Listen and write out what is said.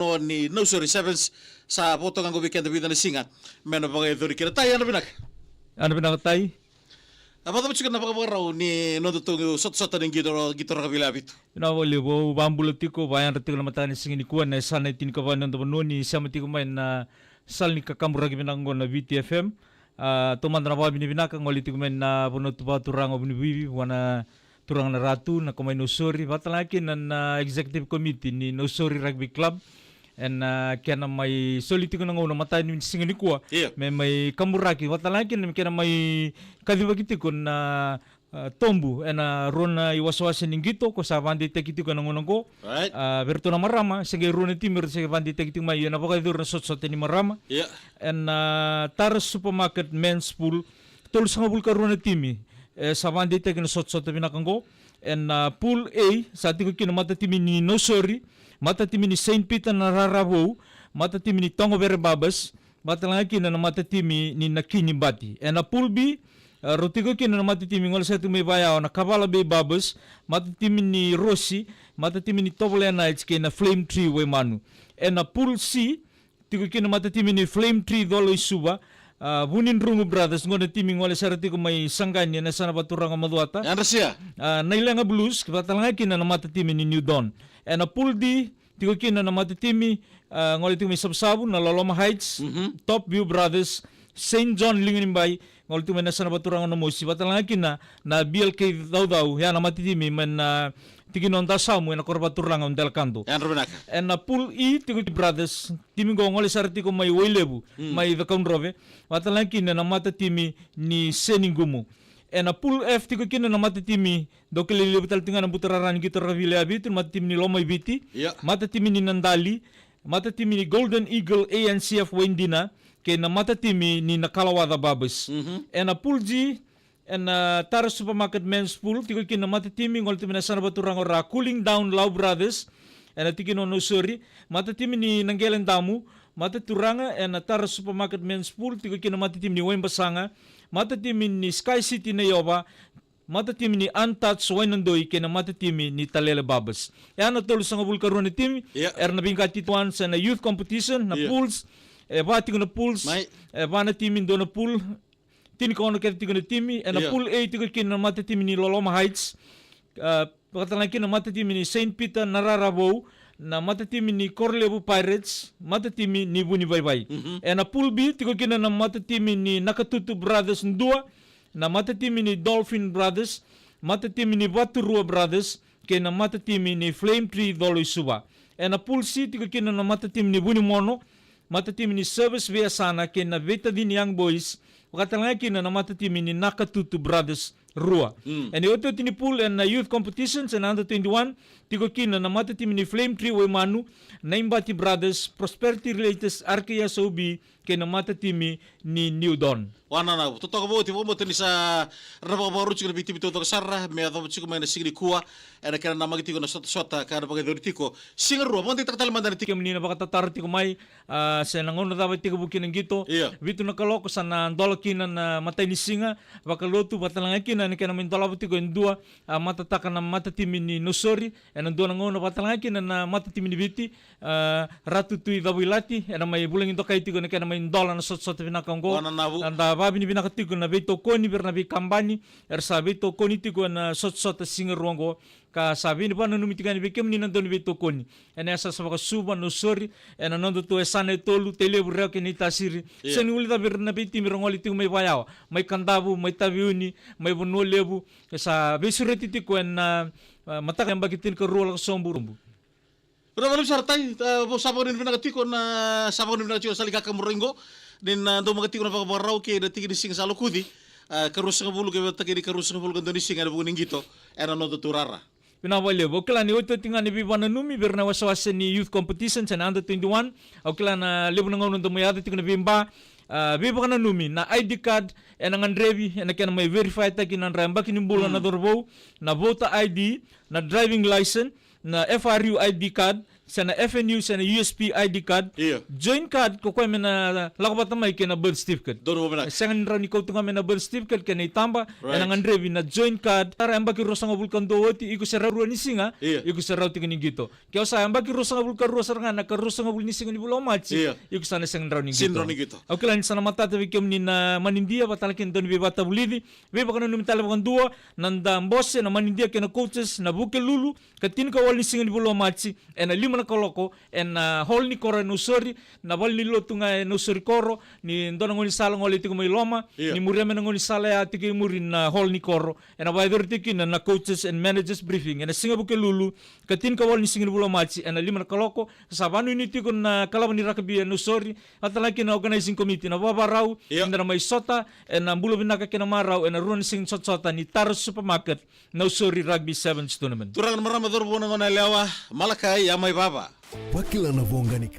ni Nursery Sevens sa potongan ko weekend na singat meron pa kayo doon kina tayo Ano pinakatay? apa tapos ka napakaparaw ni nodotong sot-sot ng gitor kabilabit Pinawali bo bambulati ko bayan rati ko mata ni singin kuan na sana tin ka banan do ni sa mati ko main na sal ni kakamura ginango na VTFM tuman na babi ni binaka ngoli ti ko main na bunot ba turang obni bibi wana turang na ratu na kumay Nursery batalakin na executive committee ni Nursery Rugby Club. And kaya na may soliti ko na nga mata ni singa ni kuwa. May kamuraki. Watalakin kaya na may kadibagiti ko na tombu. And ron na iwaswasin ng gito ko sa bandi tekiti ko nangunang ko. Right. Berto na marama. Sige ron na timir sa bandi tekiti may yun na baka doon na sot-sot ni marama. Yeah. And Taras Supermarket Men's Pool. Tulos nga bul ka ron na timi. Sa bandi tekiti na sot-sot na binakang ko. And Pool A, sa ating ko kinamata timi ni Nursery. Mata timi ni St. Peter na Rarabo, mata timi ni Tongo Babas, mata lang kina na mata timi ni Nakini Bati. And Pool B, rotigo kina na mata timi ngol sa tumi bayaw na Kavala Bay Babas, mata timi ni Rossi, mata timi ni Tobole Knights kina Flame Tree Waimanu. And Pool C, tigo kina mata timi ni Flame Tree Dolo Suba, Bunin Rungu Brothers ngol na timi ngol sa ko may sangganya na sana baturang maduata. Yan siya. Nailanga Blues, mata lang kina na mata timi ni New Dawn. And Pool D, tigo kina na matitimi ngol ito may sabsabu na Loloma Heights, Top View Brothers, St. John Lingunimbay, ngol ito may nasa nabaturang na musi. Batalang kina na BLK daw yan na matitimi man tiginon tasamu na korbaturang ang Delcanto. Yan ruminaka. And Pool E, tigo Brothers, timi ko ngol sarati ko may Wailebu, may Vakon Rove. Batalang kina na matatimi ni Seningumu. And Pool F, tigo kina na matitimi do kililibutal tinga ng butararan gitor ravile abitin matitimi ni Lomay Biti, matitimi ni Nandali, matitimi ni Golden Eagle ANCF Wendina, kaya na matitimi ni Nakalawada Babas. And Pool G, and Taras Supermarket Men's Pool, tigo kina matitimi ngol timi na sana baturang ora Cooling Down Lau Brothers, and tigino Nursery, matitimi ni Nanggelan Damu, mataturanga and Taras Supermarket Men's Pool, tigo kina matitimi ni Wembasanga, matatimin ni Sky City na Yoba, matatimin ni Untouched Wainandoy, kaya matatimin ni Talela Babas. Yan na tulos ang bulkaroon ni team, nabing katituan sa na youth competition, na pools, bati ko na pools, na timin doon na pool, tinikaw na katitigo na team, na pool A, tigo kina matatimin ni Loloma Heights, pagkatalangkin na matatimin ni St. Peter Nararabo, na matatimin ni Corlebu Pirates, matatimin ni Bunibaybay. Na Pool B, tigo kina na matatimin ni Nakatutu Brothers Ndua, na matatimin ni Dolphin Brothers, matatimin ni Baturua Brothers, kaya na matatimin ni Flame Tree Doloy Suba. Na Pool C, tigo kina na matatimin ni Bunimono, matatimin ni Service Viasana, kaya na Betadine Young Boys, pagkatalangkin na matatimin ni Nakatutu Brothers Rua. And ito tini pool and youth competitions and under 21 tigo kina na matatimin ni Flame Tree Waimanu, Naimbati Brothers, Prosperity Related Arkea Sobi, kaya na matatimi ni New Dawn. Wana na, totoo mo, tibo mo tani sa rapakabaru chiko na biti-biti ito kasara, may ataw chiko may nasigli kuwa, na kaya na magiti ko na sota-sota, kaya na pagkadori tiko, singaru, mga titratalaman na tiko. Kaya manina bakatataro tiko may, sa nangono dapat tiko bukin ng gito, bito na kaloko sa na dolakin na matay ni singa, bakalotu, batalangakin na kaya namin dolapo tiko yung dua, matatakan na matatimi ni Nursery, ang dua nangono batalangakin na matatimi ni Biti, Ratu Tui Dawilati, na may bulang ito kayo tiko na kaya namin dola na sot-sot pinakanggo, anda babi ni binakatiko na beto koni bir na bi kambani, sa beto koni tiko na sot-sot singaruango, ka sabi ni pa nanumitikan ni bekem ni nandun ni beto koni, asa sa makasuba Nursery, nandun to esana tolu telebureo kinita siri, sa niulita bir na beti mirongoli tiko may bayaw, may kandabu, may tabiuni, may bunulebu, sa besureti tiko na matakan bagitin ka ruwal ka somburumbu. Pero malam sartay, sabaw rin pinakatiko na sabaw rin pinakatiko sa Ligaka Moringo, din do magatiko na pagkabaraw kay natigi ni sing sa Lukudi, karus nga bulu kay takiri karus nga bulu kan do ni sing ana buning gito, era no turara. Pinawali bo kala ni oto tinga ni bibana numi berna waswas ni youth competition sa under 21, o kala na libo nga unon do mayada tiko na bimba, biba kana numi na ID card ang andrevi na kaya may verified ta kinan ramba kinimbulo na dorbo na voter ID na driving license na FRU ID card sana FNU sana USP ID card Iya. join card ko mena lakabata may kina birth certificate Doon mo ba na? sangan raw ni ko tunga mena birth certificate kena itamba Right. enang andre na join card tara amba ki rosanga bulkan dowati iku sa raw ni singa Iya. iku sa raw tingani gito kaya sa amba ki rosanga bulkan rosanga na karosanga bul ni singa ni bulo machi Iya. iku sana sangan raw ni Sin gito raw ni gito. okay lang sana matata vikem ni na manindia batalakin don bebata bulidi beba kana numitala bakan dua nanda mbose na manindia kena coaches na buke lulu katin ka wal ni singa ni bulo machi ena lima na koloko ena hol ni koro no sori na wal ni lotunga no sori koro ni ndona ngoni sala ngoli tiko mai loma Iya. ni muria mena ngoni sala ya tiki muri na hol ni koro ena baidor tiki na coaches and managers briefing ena singa buke lulu katin ka wal ni singa ni bulo machi ena lima na koloko sabanu ni tiko na kalaban ni rakabi no sori atalaki na organizing committee na babarau Iya. na may sota ena bulo binaka kina marau ena ruan sing sota ni Taros supermarket no sori rugby sevens tournament Turangan marama dorbo na ngona lewa Malakai ya may baba. Wakil anavyounganika